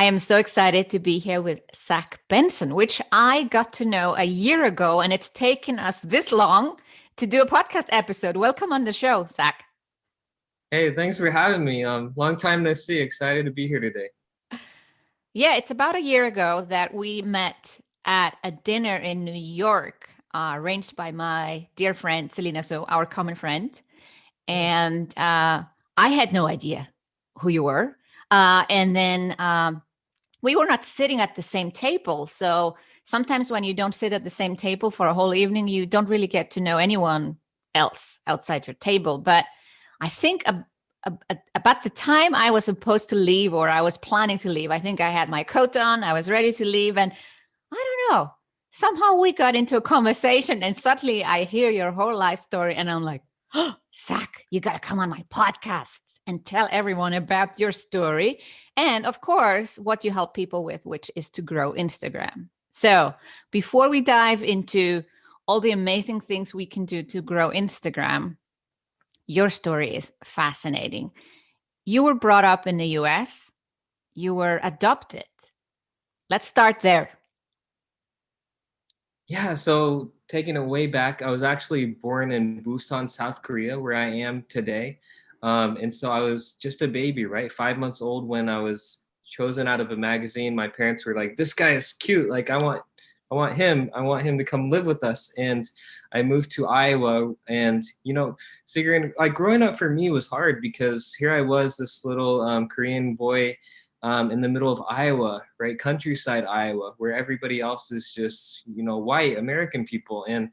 I am so excited to be here with Zach Benson, which I got to know a year ago, and it's taken us this long to do a podcast episode. Welcome on the show, Zach. Hey, thanks for having me. Long time no see. Excited to be here today. Yeah, it's about a year ago that we met at a dinner in New York, arranged by my dear friend Selena, so our common friend. Yeah. And I had no idea who you were. And then we were not sitting at the same table. So sometimes when you don't sit at the same table for a whole evening, you don't really get to know anyone else outside your table. But I think about the time I was supposed to leave or I was planning to leave, I think I had my coat on, I was ready to leave. And I don't know, somehow we got into a conversation and suddenly I hear your whole life story and I'm like, oh, Zach, you got to come on my podcast and tell everyone about your story. And of course, what you help people with, which is to grow Instagram. So before we dive into all the amazing things we can do to grow Instagram, your story is fascinating. You were brought up in the US, you were adopted. Let's start there. Yeah, so taking it way back, I was actually born in Busan, South Korea, where I am today. And so I was just a baby, right? 5 months old when I was chosen out of a magazine. My parents were like, "This guy is cute. Like, I want him. I want him to come live with us." And I moved to Iowa, and Sigrun, like growing up for me was hard because here I was, this little Korean boy in the middle of Iowa, right? Countryside Iowa, where everybody else is just, white American people. And,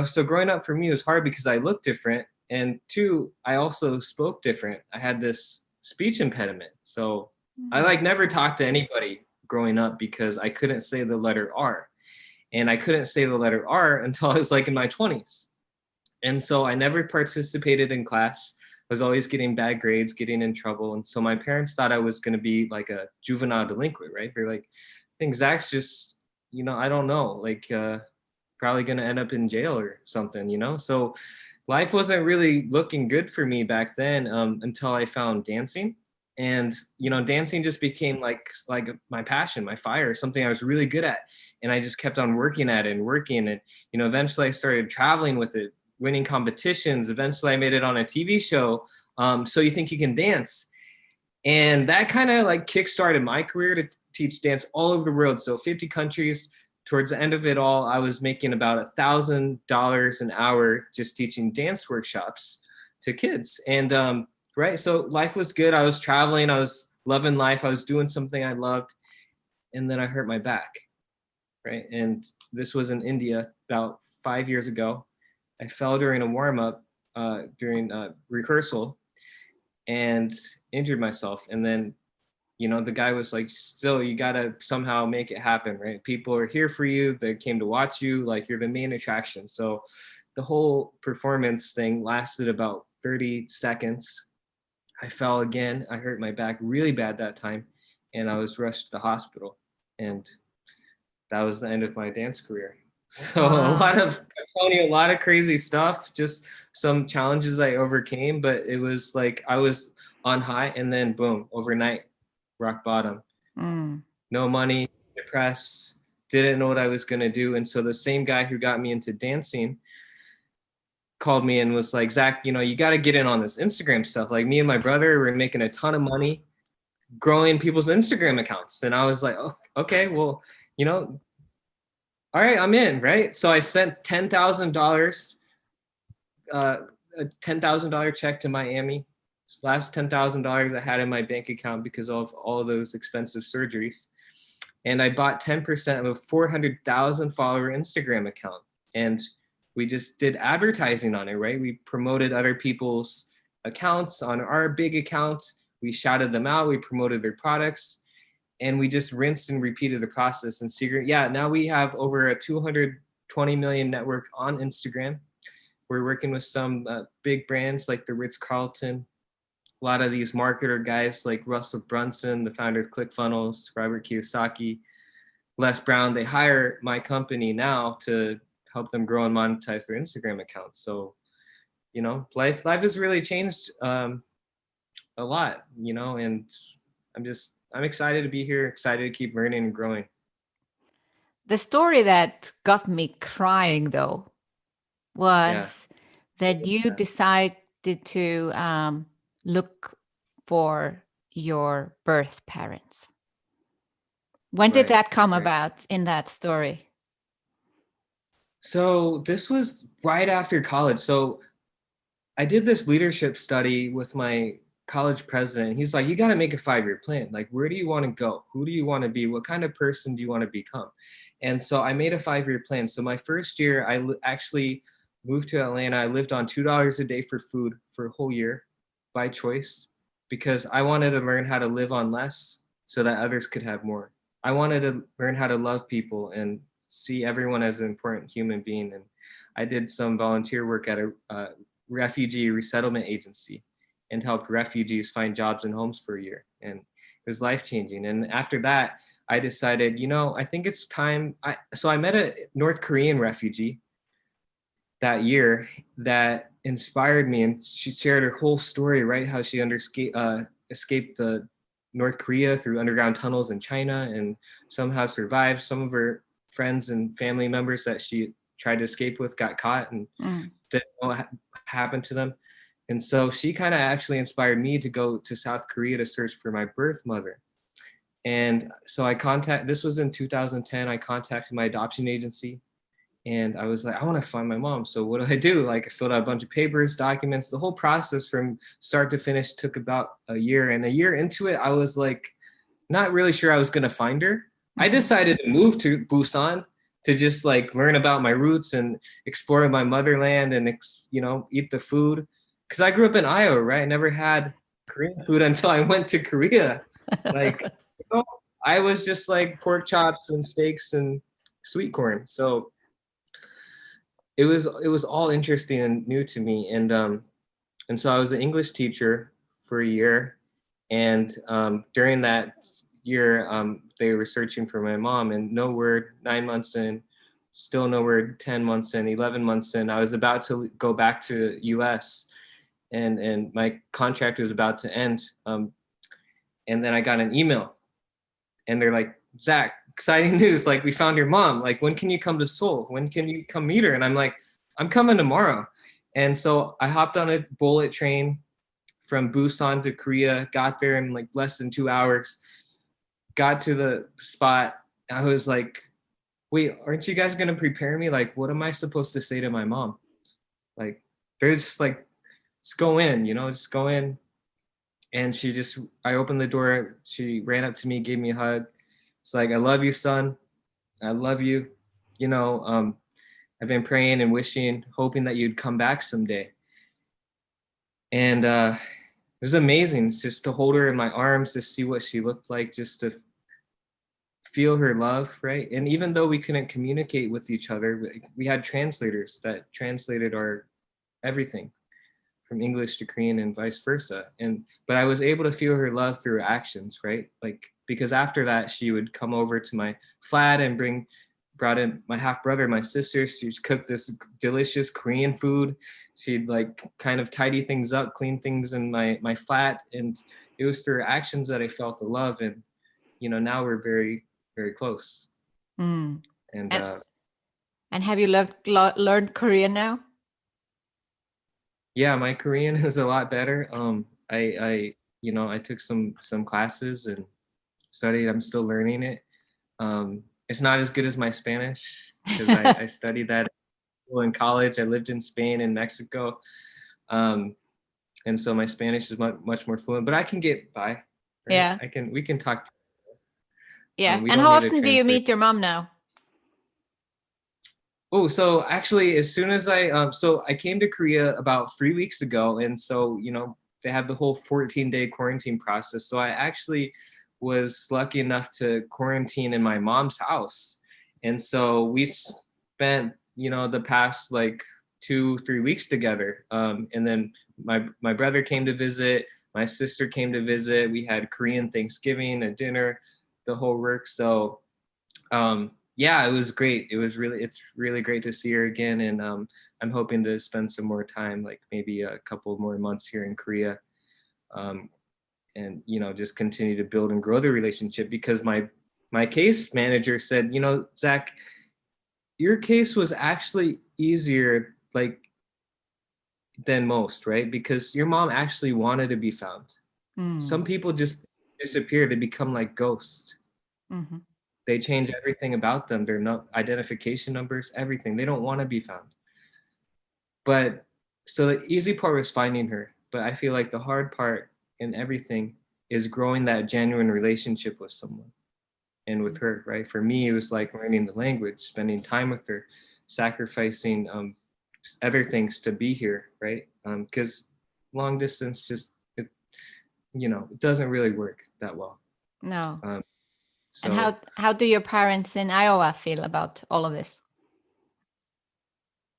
so growing up for me was hard because I looked different. And two, I also spoke different. I had this speech impediment. So I Mm. like never talked to anybody growing up because I couldn't say the letter R. And I couldn't say the letter R until I was like in my 20s. And so I never participated in class. I was always getting bad grades, getting in trouble. And so my parents thought I was going to be like a juvenile delinquent, right? They're like, I think Zach's just, I don't know, like probably going to end up in jail or something, So life wasn't really looking good for me back then until I found dancing. And dancing just became like my passion, my fire, something I was really good at. And I just kept on working at it and working. And eventually I started traveling with it, winning competitions. Eventually I made it on a TV show. So You Think You Can Dance. And that kind of like kickstarted my career to teach dance all over the world. So 50 countries. Towards the end of it all, I was making about $1,000 an hour just teaching dance workshops to kids. And right, so life was good. I was traveling. I was loving life. I was doing something I loved. And then I hurt my back, right? And this was in India about 5 years ago. I fell during a warm up during rehearsal and injured myself. And then, the guy was like, still, you got to somehow make it happen, right? People are here for you. They came to watch you. Like, you're the main attraction. So the whole performance thing lasted about 30 seconds. I fell again. I hurt my back really bad that time. And I was rushed to the hospital. And that was the end of my dance career. So Wow. a lot of crazy stuff, just some challenges I overcame, but it was like I was on high and then boom, overnight, rock bottom. Mm. No money, depressed, didn't know what I was gonna do. And so the same guy who got me into dancing called me and was like, "Zach, you got to get in on this Instagram stuff. Like me and my brother were making a ton of money growing people's Instagram accounts." And I was like, "Oh, okay, well, you know, all right, I'm in, right?" So I sent uh, a $10,000 check to Miami. This last $10,000 I had in my bank account because of all those expensive surgeries. And I bought 10% of a 400,000 follower Instagram account. And we just did advertising on it, right? We promoted other people's accounts on our big accounts. We shouted them out. We promoted their products. And we just rinsed and repeated the process. And Secret, yeah, now we have over a 220 million network on Instagram. We're working with some big brands like the Ritz-Carlton, a lot of these marketer guys like Russell Brunson, the founder of ClickFunnels, Robert Kiyosaki, Les Brown. They hire my company now to help them grow and monetize their Instagram accounts. So, life has really changed a lot, and I'm just I'm excited to be here, excited to keep learning and growing. The story that got me crying, though, Yeah. was that you decided to look for your birth parents. When did Right. that come Right. about in that story? So this was right after college. So I did this leadership study with my college president. He's like, you got to make a 5-year plan. Like, where do you want to go? Who do you want to be? What kind of person do you want to become? And so I made a 5-year plan. So my first year, actually moved to Atlanta. I lived on $2 a day for food for a whole year by choice because I wanted to learn how to live on less so that others could have more. I wanted to learn how to love people and see everyone as an important human being. And I did some volunteer work at a refugee resettlement agency and helped refugees find jobs and homes for a year. And it was life changing. And after that, I decided, I think it's time. So I met a North Korean refugee that year that inspired me. And she shared her whole story, right? How she escaped the North Korea through underground tunnels in China and somehow survived. Some of her friends and family members that she tried to escape with got caught and didn't know what happened to them. And so she kind of actually inspired me to go to South Korea to search for my birth mother. And so this was in 2010. I contacted my adoption agency and I was like, I want to find my mom. So what do I do? Like, I filled out a bunch of papers, documents. The whole process from start to finish took about a year. And a year into it, I was like, not really sure I was going to find her. I decided to move to Busan to just like learn about my roots and explore my motherland and, eat the food. Because I grew up in Iowa, right? I never had Korean food until I went to Korea. Like, I was just like pork chops and steaks and sweet corn. So it was all interesting and new to me. And so I was an English teacher for a year. And during that year, they were searching for my mom, and no word. 9 months in, still no word. 10 months in, 11 months in, I was about to go back to U.S. and my contract was about to end. And then I got an email, and they're like, Zach, exciting news! Like, we found your mom. Like, when can you come to Seoul? When can you come meet her? And I'm like, I'm coming tomorrow. And so I hopped on a bullet train from Busan to Korea, got there in like less than 2 hours, got to the spot. I was like, wait, aren't you guys going to prepare me? Like, what am I supposed to say to my mom? Like, they're just like, just go in, just go in. And I opened the door. She ran up to me, gave me a hug. It's like, I love you, son. I love you. I've been praying and wishing, hoping that you'd come back someday. And it was amazing just to hold her in my arms, to see what she looked like, just to feel her love, right? And even though we couldn't communicate with each other, we had translators that translated our everything from English to Korean and vice versa. But I was able to feel her love through her actions, right? Like, because after that, she would come over to my flat and brought in my half brother, my sister. She'd cook this delicious Korean food. She'd like kind of tidy things up, clean things in my flat. And it was through her actions that I felt the love. And, now we're very, very close. Mm. And And and have you learned Korean now? yeah, my Korean is a lot better. I took some classes and studied. I'm still learning it. It's not as good as my Spanish because I studied that in college. I lived in Spain and Mexico, and so my Spanish is much more fluent. But I can get by. Right? Yeah. We can talk. Yeah. We And don't how need a often do you translator. meet your mom now? Oh, so actually, as soon as I came to Korea about 3 weeks ago, and so they have the whole 14-day quarantine process. So I actually was lucky enough to quarantine in my mom's house, and so we spent the past like 2-3 weeks together. And then my brother came to visit, my sister came to visit. We had Korean Thanksgiving, a dinner, the whole work. So yeah, it was great. It's really great to see her again. And I'm hoping to spend some more time, like maybe a couple more months here in Korea. Um, just continue to build and grow the relationship, because my case manager said, Zach, your case was actually easier like than most, right? Because your mom actually wanted to be found. Some people just disappear. They become like ghosts. Mm-hmm. They change everything about them, their identification numbers, everything. They don't want to be found. But so the easy part was finding her, but I feel like the hard part in everything is growing that genuine relationship with someone and with her, right? For me, it was like learning the language, spending time with her, sacrificing other things to be here, right? Because long distance it doesn't really work that well. No. And So how do your parents in Iowa feel about all of this?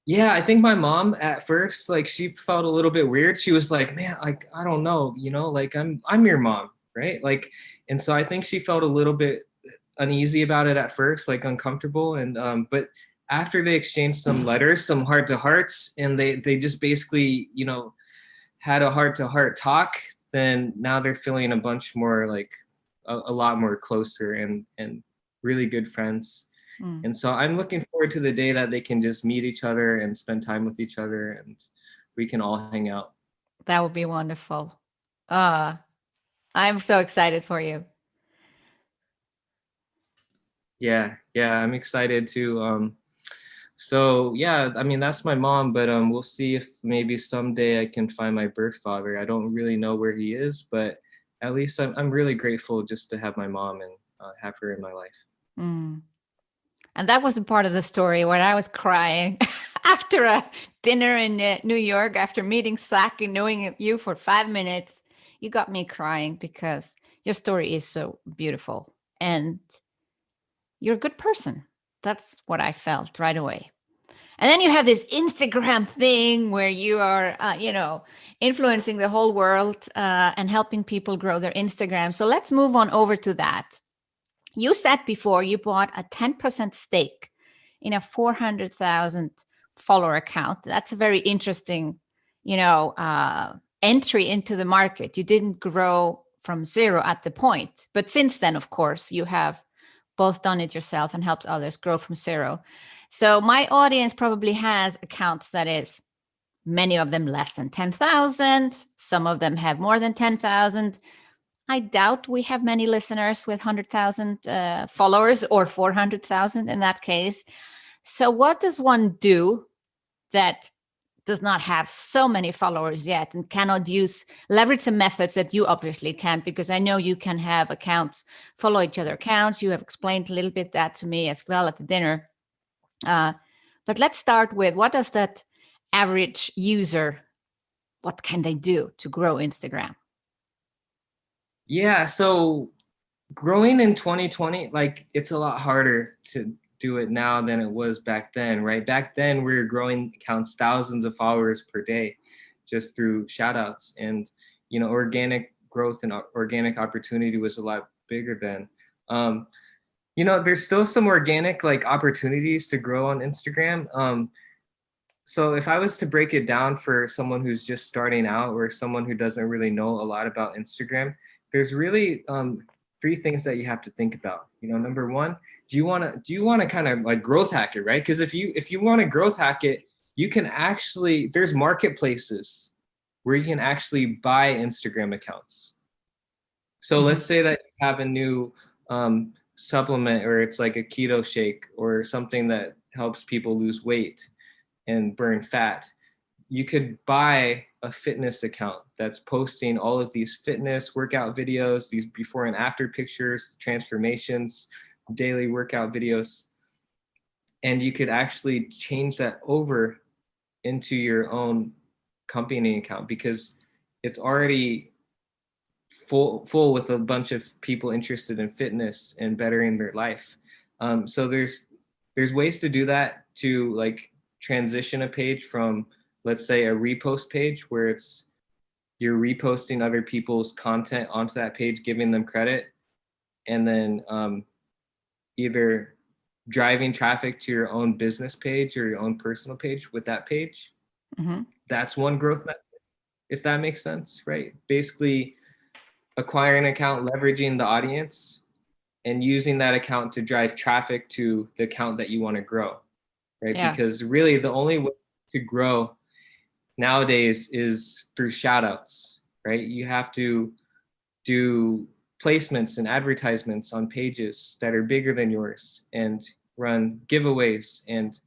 yeah, I think my mom at first, like, she felt a little bit weird. She was like, man, like, I don't know, like I'm your mom, right? Like, and so I think she felt a little bit uneasy about it at first, like uncomfortable. And but after they exchanged some letters, some heart to hearts, and they just basically, had a heart to heart talk, then now they're feeling a bunch more like a lot more closer and really good friends. And so I'm looking forward to the day that they can just meet each other and spend time with each other, and we can all hang out. That would be wonderful. I'm so excited for you. Yeah, I'm excited to so yeah, I mean, that's my mom, but we'll see if maybe someday I can find my birth father. I don't really know where he is, but at least I'm really grateful just to have my mom and have her in my life. Mm. And that was the part of the story where I was crying after a dinner in New York, after meeting Zach and knowing you for 5 minutes. You got me crying because your story is so beautiful and you're a good person. That's what I felt right away. And then you have this Instagram thing where you are, influencing the whole world and helping people grow their Instagram. So let's move on over to that. You said before you bought a 10% stake in a 400,000 follower account. That's a very interesting, entry into the market. You didn't grow from zero at the point. But since then, of course, you have both done it yourself and helped others grow from zero. So my audience probably has accounts that is many of them less than 10,000. Some of them have more than 10,000. I doubt we have many listeners with 100,000 followers or 400,000 in that case. So what does one do that does not have so many followers yet and cannot leverage the methods that you obviously can, because I know you can have accounts follow each other accounts. You have explained a little bit that to me as well at the dinner. But let's start with, what does that average user, what can they do to grow Instagram? Yeah, so growing in 2020, like, it's a lot harder to do it now than it was back then, right? Back then we were growing accounts thousands of followers per day just through shout outs, and organic growth and organic opportunity was a lot bigger then. There's still some organic like opportunities to grow on Instagram. So if I was to break it down for someone who's just starting out or someone who doesn't really know a lot about Instagram, there's really three things that you have to think about. Number one, do you want to kind of like growth hack it, right? Because if you want to growth hack it, you can actually, there's marketplaces where you can actually buy Instagram accounts. So let's say that you have a new supplement, or it's like a keto shake or something that helps people lose weight and burn fat. You could buy a fitness account that's posting all of these fitness workout videos, these before and after pictures, transformations, daily workout videos. And you could actually change that over into your own company account, because it's already full with a bunch of people interested in fitness and bettering their life. So there's ways to do that, to like transition a page from, let's say, a repost page where you're reposting other people's content onto that page, giving them credit, and then either driving traffic to your own business page or your own personal page with that page. That's one growth method, if that makes sense, right? Basically, acquire an account, leveraging the audience, and using that account to drive traffic to the account that you want to grow, right? Yeah. Because really the only way to grow nowadays is through shout outs, right? You have to do placements and advertisements on pages that are bigger than yours and run giveaways and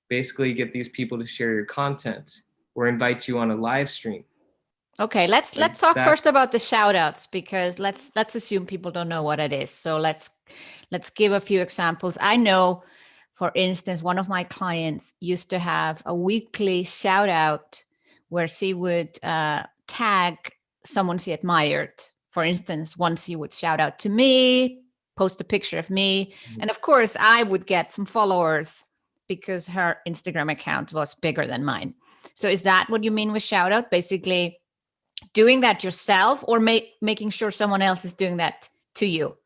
basically get these people to share your content or invite you on a live stream. Okay, let's Like talk that. first about the shout outs, because let's assume people don't know what it is. So let's give a few examples. I know, for instance, one of my clients used to have a weekly shout out where she would tag someone she admired. For instance, once she would shout out to me, post a picture of me, and of course I would get some followers because her Instagram account was bigger than mine. So is that what you mean with shout out? Basically doing that yourself, or making sure someone else is doing that to you?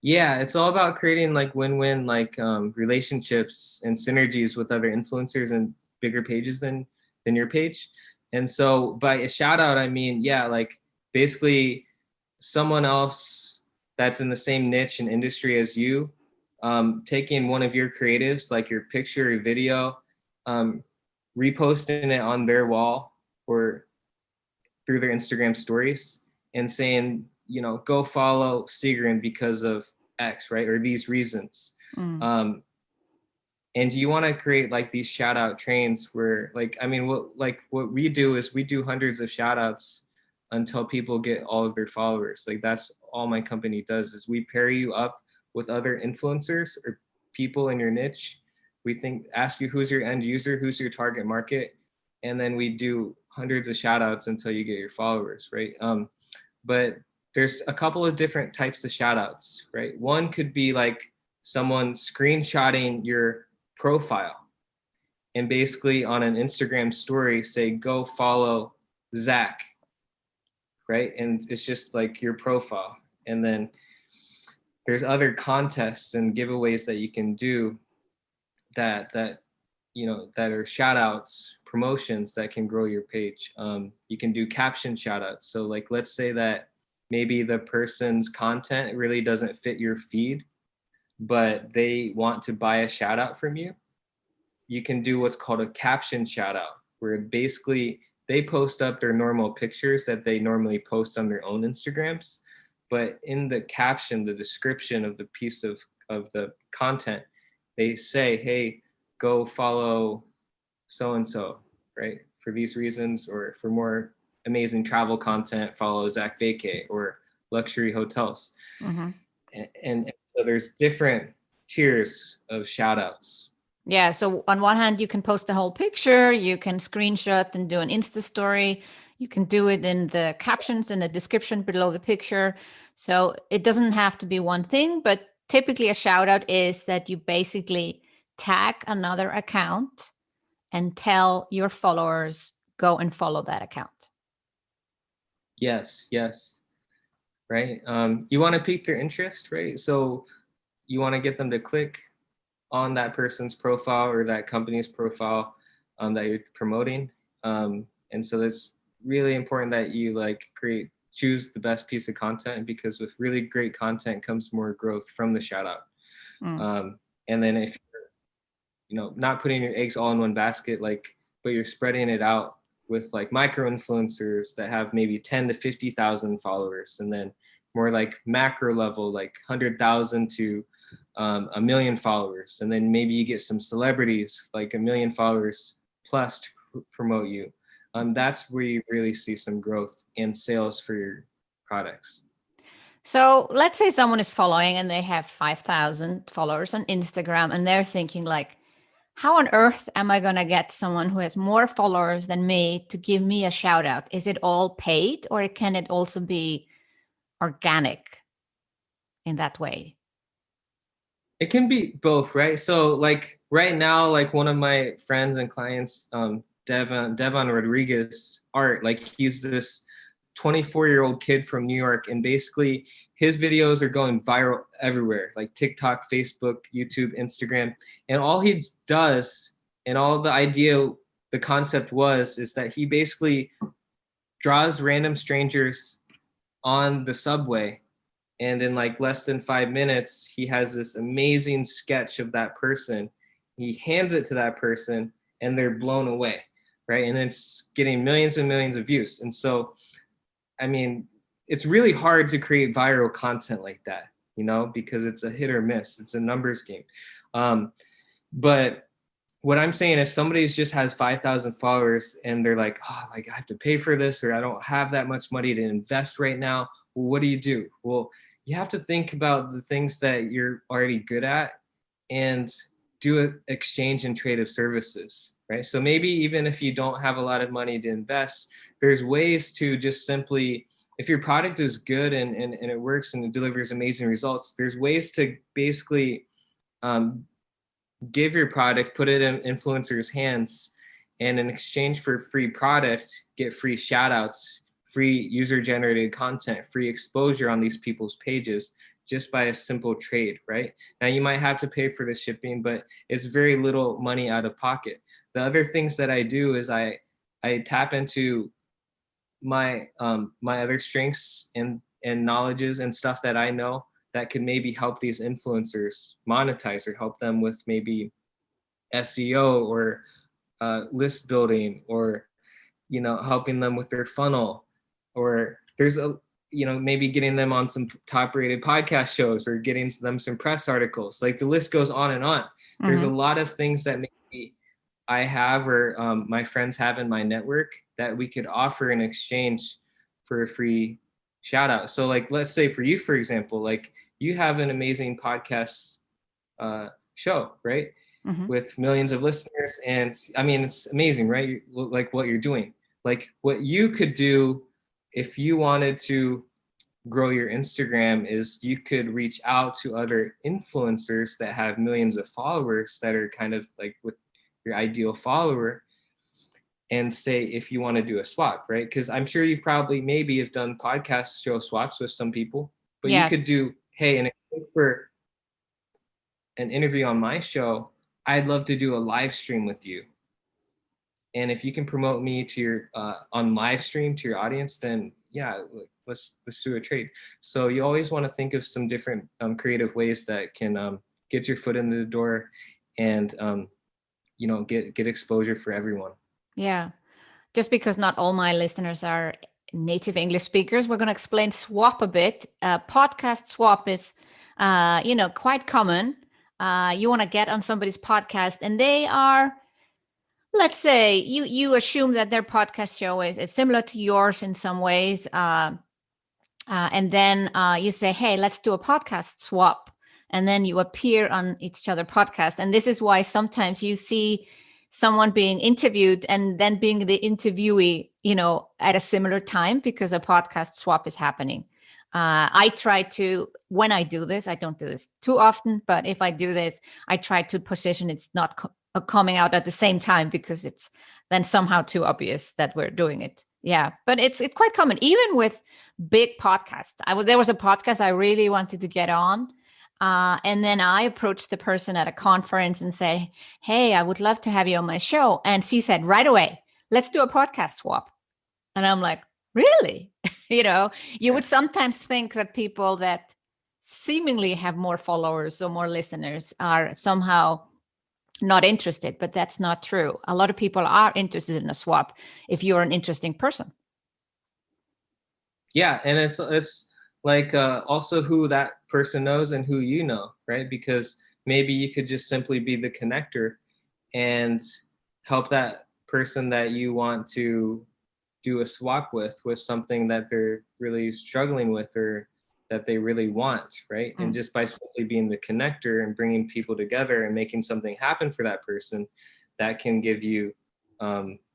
Yeah, it's all about creating like win-win like relationships and synergies with other influencers and bigger pages than your page. And so by a shout out, I mean, yeah, like basically someone else that's in the same niche and industry as you, taking one of your creatives, like your picture or video, um, reposting it on their wall or through their Instagram stories and saying, you know, go follow Sigrun because of X, right? Or these reasons. Mm. And you want to create like these shout out trains where like, I mean, what we do is we do hundreds of shout outs until people get all of their followers. Like that's all my company does is we pair you up with other influencers or people in your niche. We ask you who's your end user, who's your target market, and then we do hundreds of shout outs until you get your followers, right? But there's a couple of different types of shout outs, right? One could be like someone screenshotting your profile and basically on an Instagram story say, go follow Zach, right? And it's just like your profile. And then there's other contests and giveaways that you can do that you know that are shout outs, promotions that can grow your page. You can do caption shout outs. So like let's say that maybe the person's content really doesn't fit your feed, but they want to buy a shout out from you. You can do what's called a caption shout out, where basically they post up their normal pictures that they normally post on their own Instagrams, but in the caption, the description of the piece of the content, they say, hey, go follow so and so, right? For these reasons, or for more amazing travel content, follow Zach Vacay or luxury hotels. Mm-hmm. And so there's different tiers of shout outs. Yeah. So on one hand, you can post the whole picture, you can screenshot and do an Insta story. You can do it in the captions and the description below the picture. So it doesn't have to be one thing, but typically a shout out is that you basically tag another account and tell your followers, go and follow that account. Yes, right. You want to pique their interest, right? So you want to get them to click on that person's profile or that company's profile that you're promoting. And so it's really important that you like choose the best piece of content, because with really great content comes more growth from the shout out. Mm. And then if you're not putting your eggs all in one basket, but you're spreading it out with like micro influencers that have maybe 10 to 50,000 followers, and then more like macro level, like 100,000 to a million followers. And then maybe you get some celebrities like a million followers plus to promote you. That's where you really see some growth and sales for your products. So let's say someone is following and they have 5,000 followers on Instagram, and they're thinking like, how on earth am I going to get someone who has more followers than me to give me a shout out? Is it all paid, or can it also be organic in that way? It can be both, right? So like right now, like one of my friends and clients, Devon Rodriguez Art, like he's this 24-year-old kid from New York, and basically his videos are going viral everywhere, like TikTok, Facebook, YouTube, Instagram. And all he does, and all the idea, the concept was, is that he basically draws random strangers on the subway, and in like less than 5 minutes he has this amazing sketch of that person. He hands it to that person and they're blown away, right? And it's getting millions and millions of views. And so, I mean, it's really hard to create viral content like that, you know, because it's a hit or miss. It's a numbers game. But what I'm saying, if somebody just has 5,000 followers and they're like, oh, like I have to pay for this, or I don't have that much money to invest right now, well, what do? Well, you have to think about the things that you're already good at and do an exchange and trade of services, right? So maybe even if you don't have a lot of money to invest, there's ways to just simply, if your product is good and it works and it delivers amazing results, there's ways to basically give your product, put it in influencers' hands, and in exchange for free product, get free shout outs, free user generated content, free exposure on these people's pages just by a simple trade, right? Now you might have to pay for the shipping, but it's very little money out of pocket. The other things that I do is I tap into my my other strengths and knowledges and stuff that I know that could maybe help these influencers monetize or help them with maybe SEO or list building, or you know, helping them with their funnel, or there's a, you know, maybe getting them on some top rated podcast shows or getting them some press articles. Like the list goes on and on. There's a lot of things that maybe I have or my friends have in my network that we could offer in exchange for a free shout out. So like, let's say for you, for example, like you have an amazing podcast show, right? With millions of listeners. And I mean, it's amazing, right? Like what you're doing, like what you could do if you wanted to grow your Instagram is you could reach out to other influencers that have millions of followers that are kind of like with your ideal follower, and say if you want to do a swap, right? Because I'm sure you've probably maybe have done podcast show swaps with some people, but you Yeah. could do, hey, and for an interview on my show, I'd love to do a live stream with you. And if you can promote me to your on live stream to your audience, then yeah, let's do a trade. So you always want to think of some different creative ways that can get your foot in the door and you know, get exposure for everyone. Yeah. Just because not all my listeners are native English speakers, we're going to explain swap a bit. Podcast swap is, you know, quite common. You want to get on somebody's podcast, and they are, let's say, you assume that their podcast show is it's similar to yours in some ways, and then you say, "Hey, let's do a podcast swap," and then you appear on each other podcast, and this is why sometimes you see someone being interviewed and then being the interviewee, you know, at a similar time because a podcast swap is happening. I try to, when I do this, I don't do this too often, but if I do this, I try to position it's not coming out at the same time because it's then somehow too obvious that we're doing it. Yeah, but it's quite common, even with big podcasts. There was a podcast I really wanted to get on, and then I approached the person at a conference and said, "Hey, I would love to have you on my show." And she said right away, "Let's do a podcast swap." And I'm like, "Really?" You know, you would sometimes think that people that seemingly have more followers or more listeners are somehow not interested, but that's not true. A lot of people are interested in a swap if you're an interesting person. Yeah, and it's like also who that person knows and who you know, right? Because maybe you could just simply be the connector and help that person that you want to do a swap with something that they're really struggling with or that they really want, right? And just by simply being the connector and bringing people together and making something happen for that person, that can give you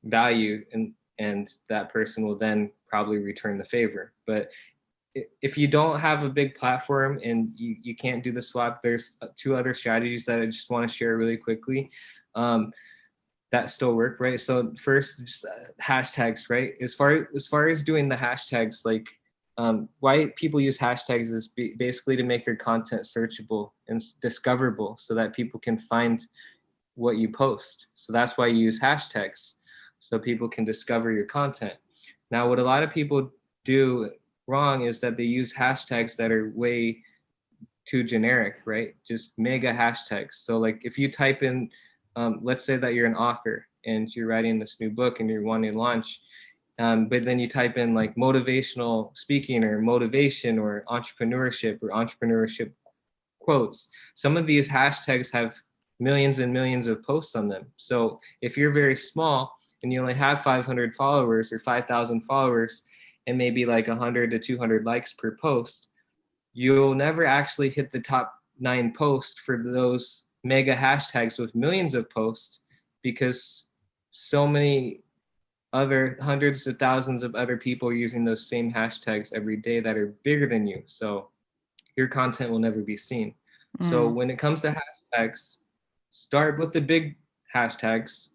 value, and that person will then probably return the favor. But if you don't have a big platform and you can't do the swap, there's two other strategies that I just want to share really quickly that still work, right? So first, just hashtags, right? As far as doing the hashtags, like why people use hashtags is basically to make their content searchable and discoverable so that people can find what you post. So that's why you use hashtags, so people can discover your content. Now, what a lot of people do wrong is that they use hashtags that are way too generic, right? Just mega hashtags. So like if you type in, let's say that you're an author and you're writing this new book and you're wanting to launch, but then you type in like motivational speaking or motivation or entrepreneurship quotes. Some of these hashtags have millions and millions of posts on them. So if you're very small and you only have 500 followers or 5,000 followers and maybe like 100 to 200 likes per post, you'll never actually hit the top 9 posts for those mega hashtags with millions of posts, because so many other hundreds of thousands of other people are using those same hashtags every day that are bigger than you. So your content will never be seen. So when it comes to hashtags, start with the big hashtags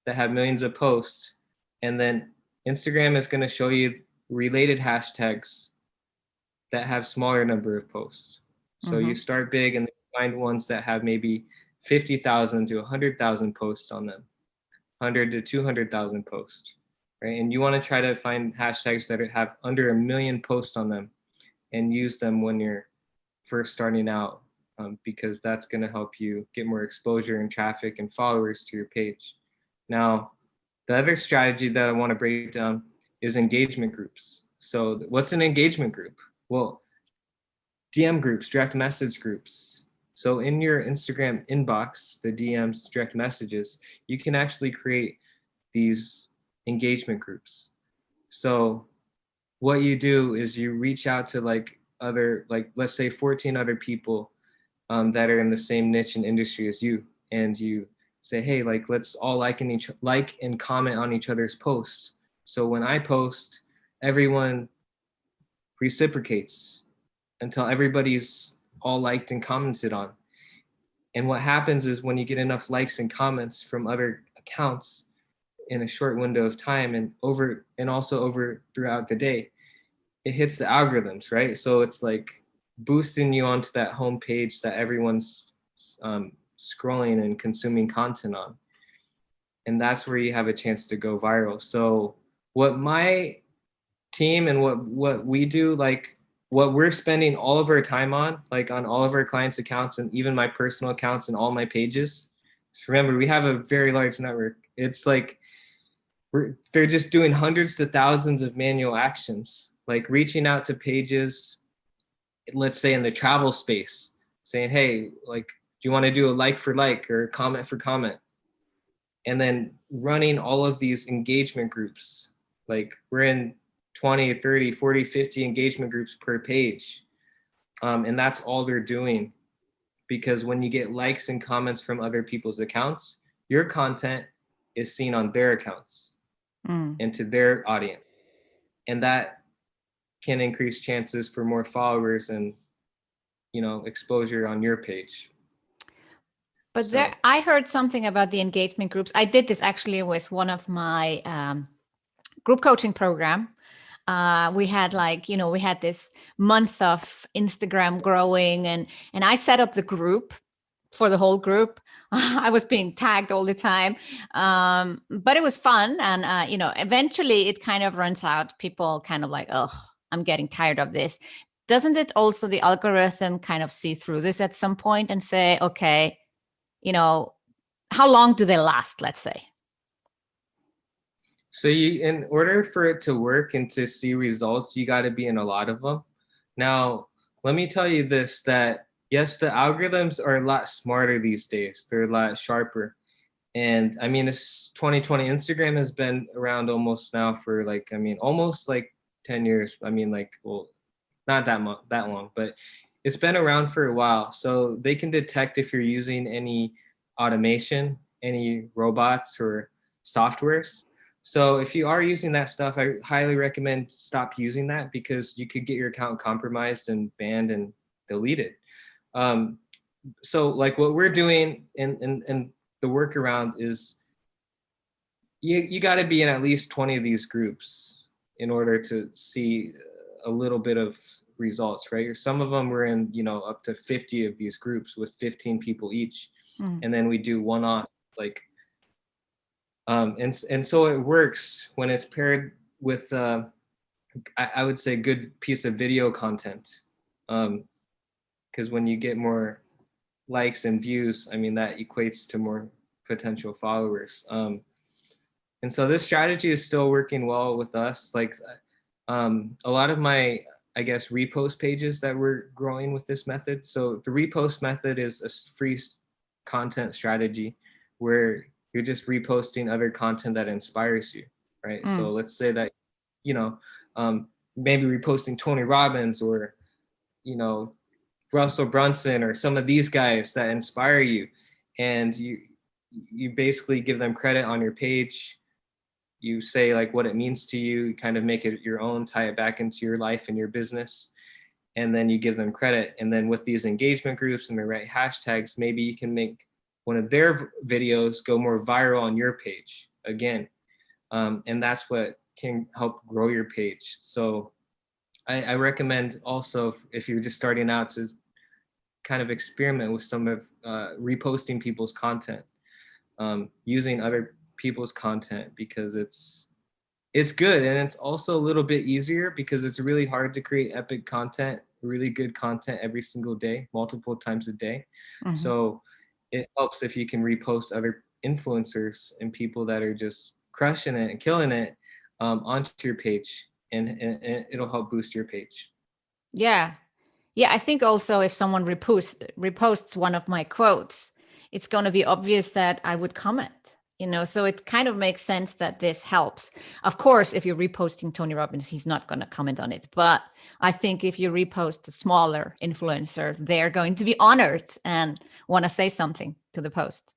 that have millions of posts, and then Instagram is going to show you related hashtags that have smaller number of posts. So you start big and find ones that have maybe 50,000 to 100,000 posts on them, 100 to 200,000 posts, right? And you want to try to find hashtags that have under 1 million posts on them and use them when you're first starting out, because that's going to help you get more exposure and traffic and followers to your page. Now, the other strategy that I want to break down is engagement groups. So what's an engagement group? Well, DM groups, direct message groups. So in your Instagram inbox, the DMs, direct messages, you can actually create these engagement groups. So what you do is you reach out to like other, like let's say 14 other people that are in the same niche and industry as you, and you say, hey, like let's all like and comment on each other's posts. So when I post, everyone reciprocates until everybody's all liked and commented on. And what happens is when you get enough likes and comments from other accounts in a short window of time and also over throughout the day, it hits the algorithms, right? So it's like boosting you onto that home page that everyone's scrolling and consuming content on. And that's where you have a chance to go viral. So what my team and what we do, like what we're spending all of our time on, like on all of our clients' accounts and even my personal accounts and all my pages. So remember, we have a very large network. It's like they're just doing hundreds to thousands of manual actions, like reaching out to pages, let's say in the travel space, saying, hey, like, do you want to do a like for like or comment for comment? And then running all of these engagement groups. Like we're in 20, 30, 40, 50 engagement groups per page. And that's all they're doing, because when you get likes and comments from other people's accounts, your content is seen on their accounts and to their audience. And that can increase chances for more followers and, exposure on your page. But I heard something about the engagement groups. I did this actually with one of my group coaching program. We had we had this month of Instagram growing, and I set up the group for the whole group. I was being tagged all the time, but it was fun. And eventually it kind of runs out. People kind of like, oh, I'm getting tired of this. Doesn't it also the algorithm kind of see through this at some point and say, okay, how long do they last, let's say? So in order for it to work and to see results, you got to be in a lot of them. Now, let me tell you this, that yes, the algorithms are a lot smarter these days. They're a lot sharper. And I mean, it's 2020. Instagram has been around almost now for almost like 10 years. I mean, well, not that long, but it's been around for a while. So they can detect if you're using any automation, any robots or softwares. So if you are using that stuff, I highly recommend stop using that, because you could get your account compromised and banned and deleted. So like what we're doing and the workaround is you got to be in at least 20 of these groups in order to see a little bit of results, right? Some of them we're in, up to 50 of these groups with 15 people each. And then we do one-off, and so it works when it's paired with I would say good piece of video content, because when you get more likes and views, I mean that equates to more potential followers. And so this strategy is still working well with us. Like a lot of my, I guess, repost pages that we're growing with this method. So the repost method is a free content strategy where you're just reposting other content that inspires you, right? So let's say that, you know, maybe reposting Tony Robbins or, you know, Russell Brunson or some of these guys that inspire you, and you basically give them credit on your page. You say like what it means to you, you kind of make it your own, tie it back into your life and your business, and then you give them credit. And then with these engagement groups and the right hashtags, maybe you can make one of their videos go more viral on your page again. And that's what can help grow your page. So I recommend also, if you're just starting out, to kind of experiment with some of reposting people's content, using other people's content, because it's good, and it's also a little bit easier because it's really hard to create epic content, really good content every single day, multiple times a day. So it helps if you can repost other influencers and people that are just crushing it and killing it onto your page, and it'll help boost your page. Yeah. Yeah, I think also if someone reposts one of my quotes, it's going to be obvious that I would comment, you know, so it kind of makes sense that this helps. Of course, if you're reposting Tony Robbins, he's not going to comment on it. But I think if you repost a smaller influencer, they're going to be honored and want to say something to the post.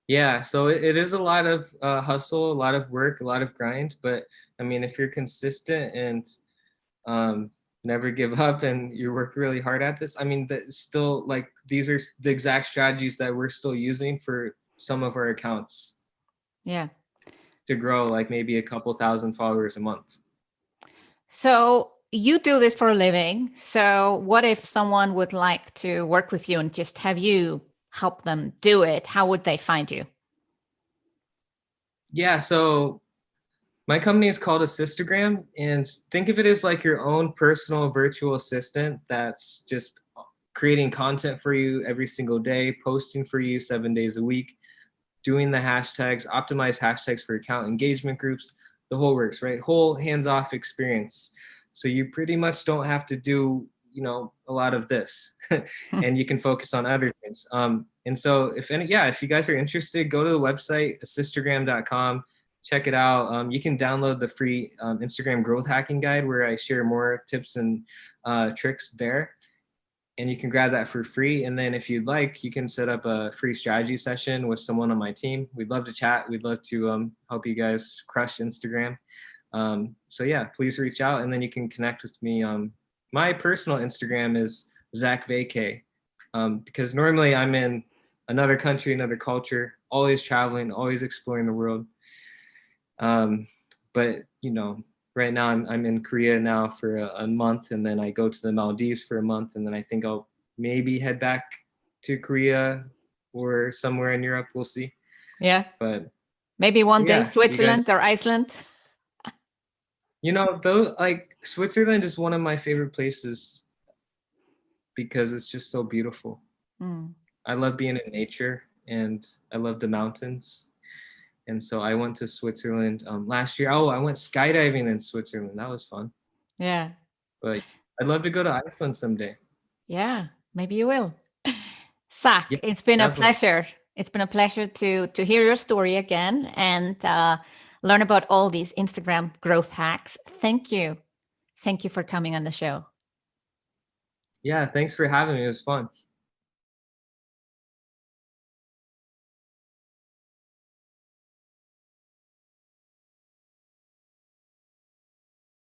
Yeah, so it is a lot of hustle, a lot of work, a lot of grind. But I mean, if you're consistent and never give up and you work really hard at this, I mean, that still, like, these are the exact strategies that we're still using for some of our accounts. Yeah. To grow like maybe a couple thousand followers a month. So you do this for a living. So what if someone would like to work with you and just have you help them do it? How would they find you? Yeah, so my company is called Assistagram, and think of it as like your own personal virtual assistant that's just creating content for you every single day, posting for you 7 days a week, doing the hashtags, optimize hashtags for account engagement groups, the whole works, right? Whole hands-off experience. So you pretty much don't have to do, you know, a lot of this and you can focus on other things. And so if you guys are interested, go to the website, assistagram.com, check it out. You can download the free Instagram growth hacking guide where I share more tips and tricks there. And you can grab that for free. And then if you'd like, you can set up a free strategy session with someone on my team. We'd love to chat. We'd love to help you guys crush Instagram. So yeah, please reach out, and then you can connect with me. My personal Instagram is Zach Vacay, because normally I'm in another country, another culture, always traveling, always exploring the world. But you know, right now I'm in Korea now for a month, and then I go to the Maldives for a month, and then I think I'll maybe head back to Korea or somewhere in Europe. We'll see. Yeah. But maybe one day yeah, Switzerland or Iceland. You know, though, like Switzerland is one of my favorite places because it's just so beautiful. I love being in nature, and I love the mountains. And so I went to Switzerland last year. Oh, I went skydiving in Switzerland. That was fun. Yeah. But I'd love to go to Iceland someday. Yeah, maybe you will. Zach, Yeah, it's been a definitely. pleasure. It's been a pleasure to hear your story again and learn about all these Instagram growth hacks. Thank you. Thank you for coming on the show. Yeah, thanks for having me. It was fun.